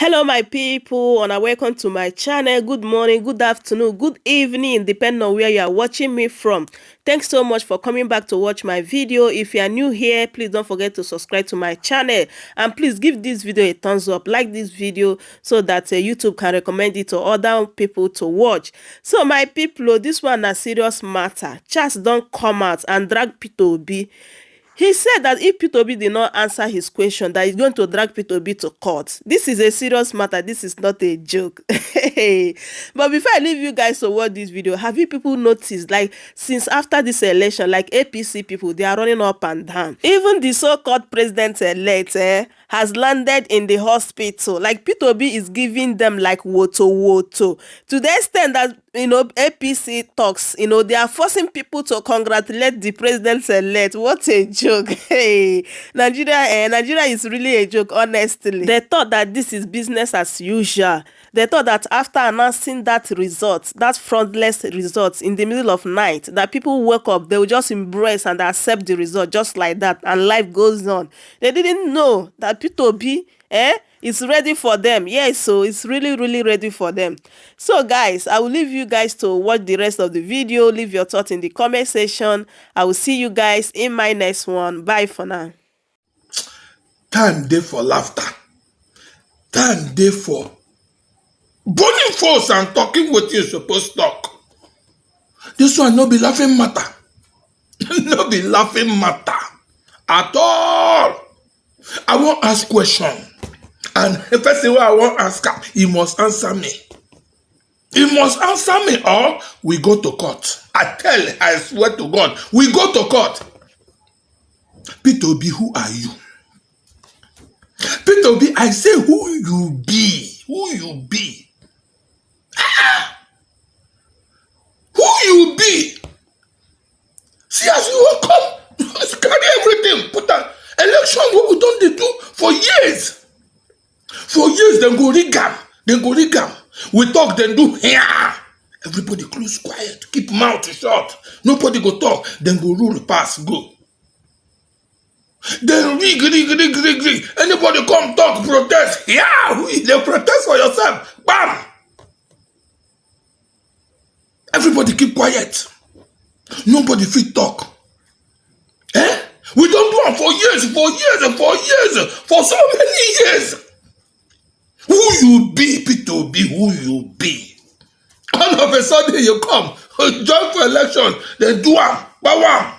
Hello my people, and welcome to my channel. Good morning, good afternoon, good evening, depending on where you are watching me from. Thanks so much for coming back to watch my video. If you are new here, please don't forget to subscribe to my channel, and please give this video a thumbs up, like this video so that YouTube can recommend it to other people to watch. So my people, this one a serious matter. Charles don't come out and drag Peter Obi. He said that if Peter Obi did not answer his question, that he's going to drag Peter Obi to court. This is a serious matter. This is not a joke. But before I leave you guys to watch this video, have you people noticed, like, since after this election, like APC people, they are running up and down. Even the so-called president-elect has landed in the hospital. Like, Peter Obi is giving them like woto. To the extent that, APC talks, they are forcing people to congratulate the president-elect. What a joke. Hey, Nigeria is really a joke, honestly. They thought that this is business as usual. They thought that after announcing that result, that frontless result in the middle of night, that people wake up, they will just embrace and accept the result just like that, and life goes on. They didn't know that Peter Obi, it's ready for them. Yes, so it's really ready for them. So guys, I will leave you guys to watch the rest of the video. Leave your thoughts in the comment section. I will see you guys in my next one. Bye for now. Time day for laughter. Time day for burning force and talking what you supposed to talk. This one no be laughing matter. No be laughing matter at all. I won't ask question. And the first thing I want to ask him, he must answer me. He must answer me, or we go to court. I swear to God, we go to court. Peter Obi, who are you? Peter Obi, I say who you be. Who you be? Who you be? See, as you will come, carry everything, put an election what we don't do for years. For years, then go rig am. We talk, then do here. Everybody close quiet, keep mouth shut. Nobody go talk, then go rule pass, go. Then rig. Anybody come talk, protest. Yeah, they protest for yourself. Bam! Everybody keep quiet. Nobody fit talk. We don't do it for years, for so many years. Who you be, Peter Obi, who you be? All of a sudden you come, join for election, then do am, bawam.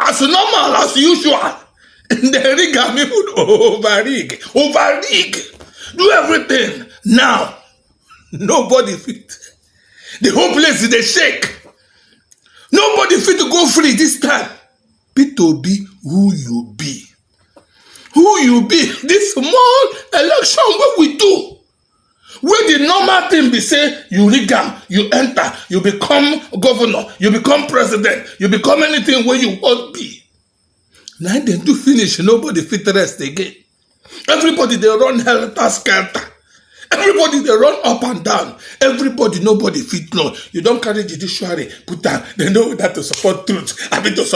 As normal, as usual. Then rig am, even over-rig. Do everything. Now, nobody fit. The whole place is a shake. Nobody fit to go free this time. Peter Obi, who you be? Who you be? This small election what we do. Where the normal thing be say, you rig am, you enter, you become governor, you become president, you become anything where you want be. Now they do finish, nobody fit rest again. Everybody they run helter-skelter. Everybody they run up and down. Everybody, nobody fit know. You don't carry judiciary, put down. They know that to support truth. I mean to support